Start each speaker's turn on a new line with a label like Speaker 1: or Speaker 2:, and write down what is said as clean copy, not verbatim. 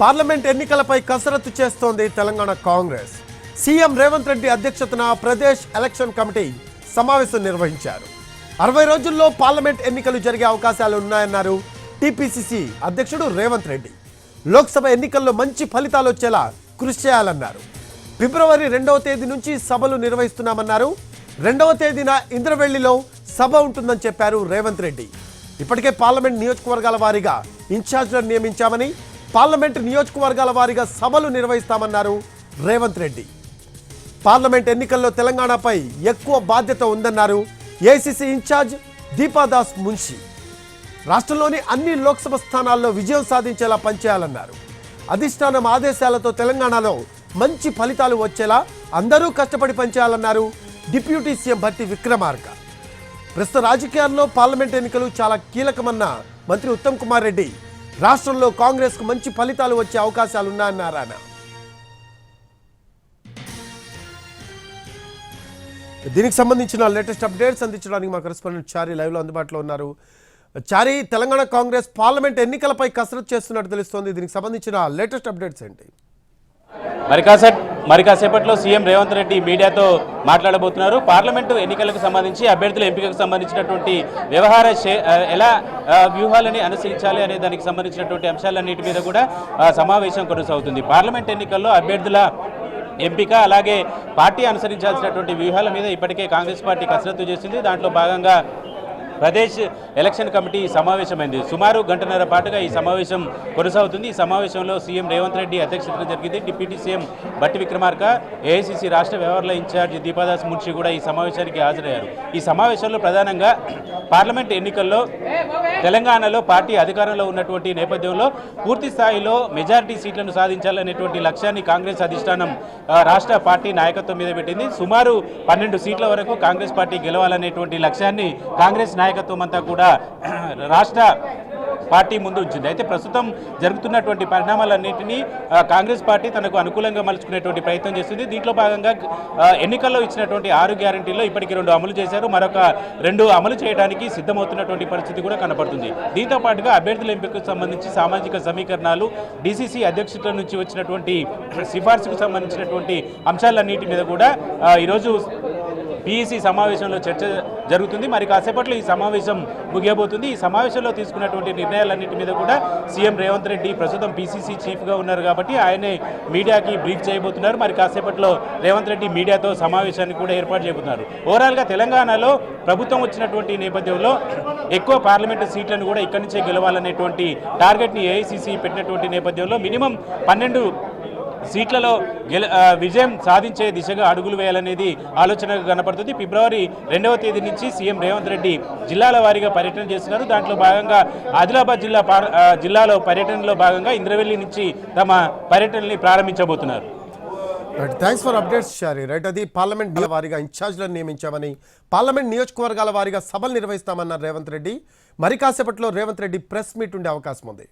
Speaker 1: Parliament ఎన్నికలపై కసరత్తు చేస్తోంది తెలంగాణ కాంగ్రెస్. సీఎం రేవంత్ రెడ్డి అధ్యక్షతన ప్రదేశ్ ఎలక్షన్ కమిటీ సమావేశం నిర్వహించారు. 60 రోజుల్లో పార్లమెంట్ ఎన్నికలు జరిగే అవకాశాలు ఉన్నాయన్నారు టీపీసీసీ అధ్యక్షుడు రేవంత్ రెడ్డి. లోక్సభ ఎన్నికల్లో మంచి ఫలితాలు వచ్చేలా కృషి చేయాలన్నారు. ఫిబ్రవరి 2వ తేదీ నుంచి సభలు నిర్వహిస్తున్నామన్నారు. 2వ తేదీన ఇంద్రవెల్లిలో సభ ఉంటుందని చెప్పారు రేవంత్ రెడ్డి. ఇప్పటికే పార్లమెంట్ నియోజకవర్గాల వారీగా ఇన్ఛార్జ్లను నియమించామని, పార్లమెంట్ నియోజకవర్గాల వారీగా సభలు నిర్వహిస్తామన్నారు రేవంత్ రెడ్డి. పార్లమెంట్ ఎన్నికల్లో తెలంగాణపై ఎక్కువ బాధ్యత ఉందన్నారు ఏఐసీసీ ఇన్ఛార్జ్ దీపాదాస్ మున్షి. రాష్ట్రంలోని అన్ని లోక్సభ స్థానాల్లో విజయం సాధించేలా పనిచేయాలన్నారు. అధిష్టానం ఆదేశాలతో తెలంగాణలో మంచి ఫలితాలు వచ్చేలా అందరూ కష్టపడి పనిచేయాలన్నారు డిప్యూటీ సీఎం భట్టి విక్రమార్క. ప్రస్తుత రాజకీయాల్లో పార్లమెంట్ ఎన్నికలు చాలా కీలకమన్న మంత్రి ఉత్తమ్ కుమార్ రెడ్డి రాష్ట్రంలో కాంగ్రెస్కు మంచి ఫలితాలు వచ్చే అవకాశాలున్నాయన్నారు ఆయన. దీనికి సంబంధించిన లేటెస్ట్ అప్డేట్స్ అందించడానికి మా కరెస్పాండెంట్ చారీ లైవ్లో అందుబాటులో ఉన్నారు. చారీ, తెలంగాణ కాంగ్రెస్ పార్లమెంట్ ఎన్నికలపై కసరత్తు చేస్తున్నట్టు తెలుస్తోంది. దీనికి సంబంధించిన లేటెస్ట్ అప్డేట్స్ ఏంటి?
Speaker 2: మరి కాసేపట్లో సీఎం రేవంత్ రెడ్డి మీడియాతో మాట్లాడబోతున్నారు. పార్లమెంటు ఎన్నికలకు సంబంధించి అభ్యర్థుల ఎంపికకు సంబంధించినటువంటి వ్యవహార ఎలా వ్యూహాలని అనుసరించాలి అనే దానికి సంబంధించినటువంటి అంశాలన్నిటి మీద కూడా సమావేశం కొనసాగుతుంది. పార్లమెంట్ ఎన్నికల్లో అభ్యర్థుల ఎంపిక, అలాగే పార్టీ అనుసరించాల్సినటువంటి వ్యూహాల మీద ఇప్పటికే కాంగ్రెస్ పార్టీ కసరత్తు చేసింది. దాంట్లో భాగంగా ప్రదేశ్ ఎలక్షన్ కమిటీ సమావేశమైంది. సుమారు గంటన్నర పాటుగా ఈ సమావేశం కొనసాగుతుంది. ఈ సమావేశంలో సీఎం రేవంత్ రెడ్డి అధ్యక్షతన జరిగింది. Deputy CM Bhatti Vikramarka, AICC రాష్ట్ర వ్యవహారాల ఇన్ఛార్జ్ దీపాదాస్ మున్షి కూడా ఈ సమావేశానికి హాజరయ్యారు. ఈ సమావేశంలో ప్రధానంగా పార్లమెంట్ ఎన్నికల్లో తెలంగాణలో పార్టీ అధికారంలో ఉన్నటువంటి నేపథ్యంలో పూర్తి స్థాయిలో మెజారిటీ సీట్లను సాధించాలనేటువంటి లక్ష్యాన్ని కాంగ్రెస్ అధిష్టానం రాష్ట్ర పార్టీ నాయకత్వం మీద పెట్టింది. సుమారు 12 సీట్ల వరకు కాంగ్రెస్ పార్టీ గెలవాలనేటువంటి లక్ష్యాన్ని కాంగ్రెస్ నాయకత్వం అంతా కూడా రాష్ట్ర పార్టీ ముందు ఉంచింది. అయితే ప్రస్తుతం జరుగుతున్నటువంటి పరిణామాలన్నింటినీ కాంగ్రెస్ పార్టీ తనకు అనుకూలంగా మలుచుకునేటువంటి ప్రయత్నం చేస్తుంది. దీంట్లో భాగంగా ఎన్నికల్లో ఇచ్చినటువంటి 6 గ్యారంటీల్లో ఇప్పటికీ 2 అమలు చేశారు. మరొక 2 అమలు చేయడానికి సిద్ధమవుతున్నటువంటి పరిస్థితి కూడా కనపడుతుంది. దీంతో పాటుగా అభ్యర్థుల ఎంపికకు సంబంధించి సామాజిక సమీకరణాలు, డీసీసీ అధ్యక్షుల నుంచి వచ్చినటువంటి సిఫార్సుకు సంబంధించినటువంటి అంశాలన్నింటి మీద కూడా ఈరోజు పీఈసీ సమావేశంలో చర్చ జరుగుతుంది. మరి కాసేపట్లో ఈ సమావేశం ముగియబోతుంది. ఈ సమావేశంలో తీసుకున్నటువంటి నిర్ణయాలన్నింటి మీద కూడా సీఎం రేవంత్ రెడ్డి ప్రస్తుతం పీసీసీ చీఫ్గా ఉన్నారు కాబట్టి ఆయనే మీడియాకి బ్రీఫ్ చేయబోతున్నారు. మరి కాసేపట్లో రేవంత్ రెడ్డి మీడియాతో సమావేశాన్ని కూడా ఏర్పాటు చేయబోతున్నారు. ఓవరాల్గా తెలంగాణలో ప్రభుత్వం వచ్చినటువంటి నేపథ్యంలో ఎక్కువ పార్లమెంటు సీట్లను కూడా ఇక్కడి నుంచే గెలవాలనేటువంటి టార్గెట్ని ఏఐసీసీ పెట్టినటువంటి నేపథ్యంలో మినిమం 12 సీట్లలో విజయం సాధించే దిశగా అడుగులు వేయాలనేది ఆలోచనగా కనపడుతుంది. ఫిబ్రవరి 2వ తేదీ నుంచి సీఎం రేవంత్ రెడ్డి జిల్లాల వారీగా పర్యటన చేస్తున్నారు. దాంట్లో భాగంగా ఆదిలాబాద్ జిల్లాలో పర్యటనలో భాగంగా ఇంద్రవెల్లి నుంచి తమ పర్యటనని ప్రారంభించబోతున్నారు.
Speaker 1: Thanks for updates Shari. Right, అది పార్లమెంట్ వారీగా ఇన్ఛార్జ్లను నియమించామని, పార్లమెంట్ నియోజకవర్గాల వారీగా సభలు నిర్వహిస్తామన్నారు రేవంత్ రెడ్డి. మరి కాసేపట్లో రేవంత్ రెడ్డి ప్రెస్ మీట్ ఉండే అవకాశం ఉంది.